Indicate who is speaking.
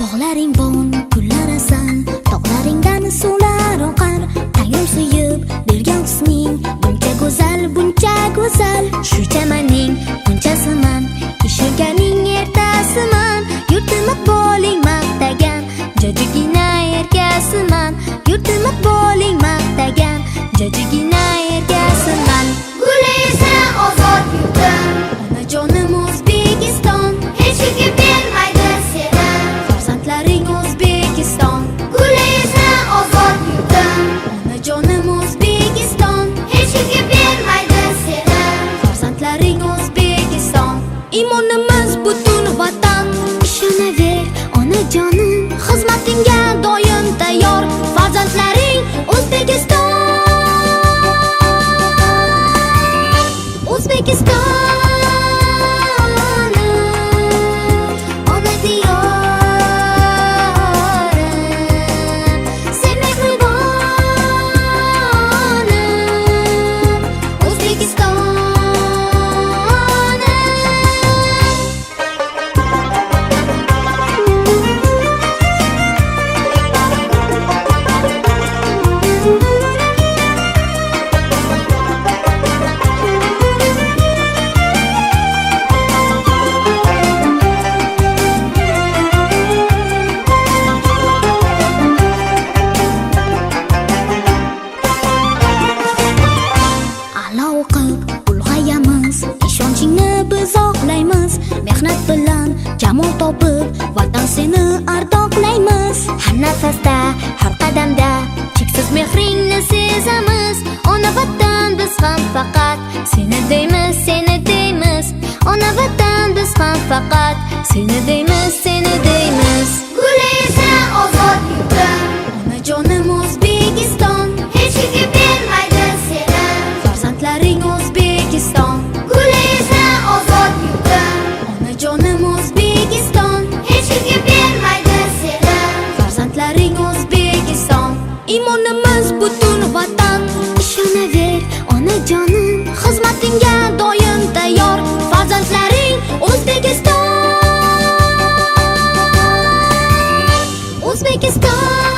Speaker 1: Bog'laring bon, gullar asal, tog'laringdan suvlar oqar. Tangrim suyib bergan husning buncha go'zal, buncha go'zal. Shu chamaning bunchasiman, ishonganing ertasiman. Yurtimiz bo'ling maqtagan, jajigina erkasiman. Yurtimiz bo'ling maqtagan, jajigina erkasiman.
Speaker 2: Guli esa ozod yurtim,
Speaker 1: Onajonim O'zbekiston,
Speaker 2: hech kimga bermaydi seni.
Speaker 1: farzandlaring O'zbekiston.
Speaker 2: Guli esa ozod yurtim,
Speaker 1: Onajonim O'zbekiston,
Speaker 2: hech kimga bermaydi seni.
Speaker 1: farzandlaring O'zbekiston. Imonimiz butun vatan, ishonaver onajonim, xizmatingga doim tayyor. Farzandlaring O'zbekiston, O'zbekistonim, ona diyorim, sen mehribonim, O'zbekistonim. A'lo o'qib ulg'ayamiz, ishonchingni biz oqlaymiz. Mehnat bilan jamol topib, vatan seni ardoqlaymiz. Har nafasda, har qadamda cheksiz mehringni sezamiz. Ona vatan biz ham faqat seni deymiz, seni deymiz. Ona vatan biz ham faqat seni deymiz, seni deymiz.
Speaker 2: Guli esa ozod yurtim,
Speaker 1: Onajonim O'zbekiston,
Speaker 2: hech kimga bermaydi seni.
Speaker 1: farzandlaring O'zbekiston.
Speaker 2: Guli esa ozod yurtim,
Speaker 1: Onajonim O'zbekiston,
Speaker 2: hech kimga bermaydi seni.
Speaker 1: farzandlaring O'zbekiston. Imonimiz butun vatan, ishonaver onajonim, xizmatingga doim tayyor. Farzandlaring O'zbekiston, O'zbekiston.